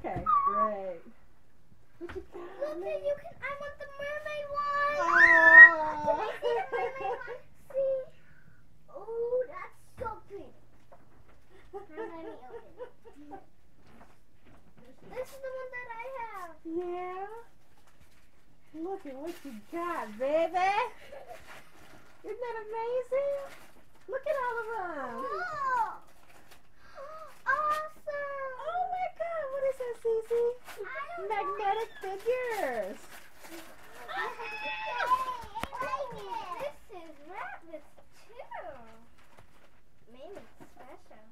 Okay, great. What you got? Look at you can. I want the mermaid one. Oh. Can I see the mermaid one? See? Oh, that's so pretty. Now let me open it. This is the one that I have. Yeah. Look at what you got, baby. Isn't that amazing? Look at all of them. Oh, awesome. Oh my God, what is that, Cece? I don't Magnetic figures. This is rabbits too. Maybe it's special.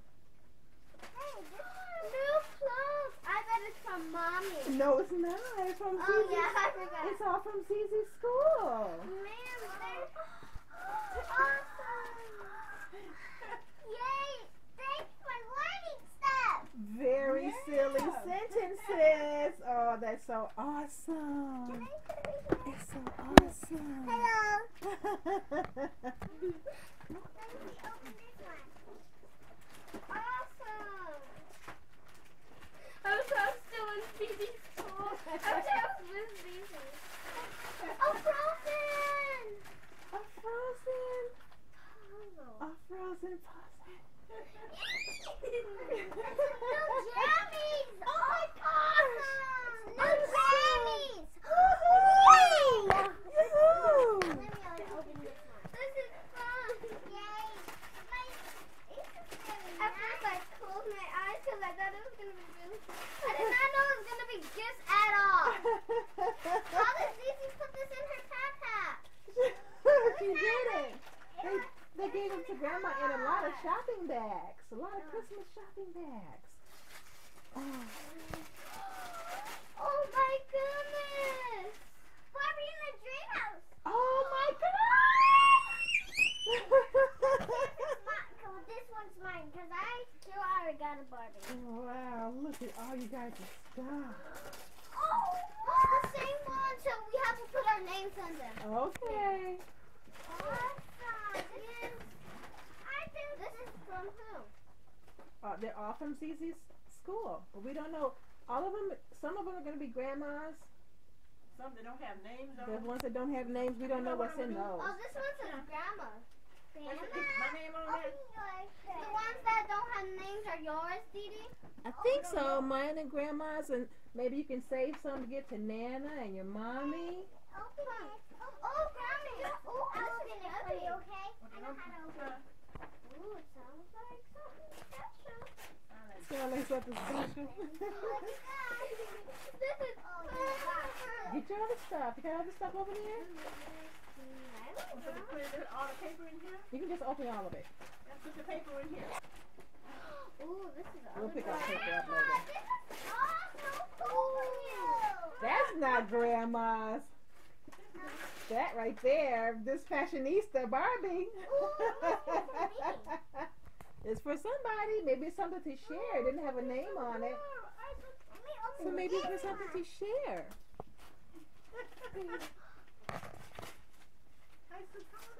Hey, this new clothes. I bet it's from mommy. No, it's not. It's from Oh Cece's. yeah, I forgot. It's all from Cece's school. Man, they're awesome. Yay! Thanks for learning stuff. Very Yeah. silly sentences. Oh, that's so awesome. Can I put it right here? It's so awesome. Hello. Let me open this one. Awesome. I wish I was still in Phoebe's school. I wish I was with Phoebe. Oh, Frozen! A frozen. Puzzle. A frozen puzzle. New jammies! Oh my god! New jammies! Yoo-hoo! Let me open this one. This is fun! Yay! At first I closed my eyes because I thought it was going to be really... I did not know it was going to be gifts at all! How did Zizi put this in her backpack? She did it. They gave them to Grandma in a lot of shopping bags. A lot of Christmas shopping bags. Oh. Oh my goodness! Barbie in the dream house! Oh my God! This one's mine because I already got a Barbie. Wow, look at all you guys' stuff. Oh, the same one, so we have to put our names on them. Okay. Awesome. This is from who? They're all from Cece's school. But we don't know. All of them, some of them are going to be grandmas. Some that don't have names on The them. ones that don't have names, we don't know what's in those. Oh, this one says grandma. That's what my name on there? The ones that don't have names are yours, Dee Dee? I think so. Mine and grandma's, and maybe you can save some to get to Nana and your mommy. Open it. Oh, Grammy. Oh, I'll open it for you, okay? I know how to open it. Ooh, it sounds like something special. Sound like something special. This is... Oh, Get your other stuff. You got other stuff over there? So they put all the paper in here? You can just open all of it. Let's put the paper in here. Ooh, this is We'll pick awesome. up paper up later. This is awesome cool. That's not grandma's. That right there, this fashionista Barbie. It's for somebody. Maybe it's something to share. It didn't have a name on it. So maybe it's for something to share. I suppose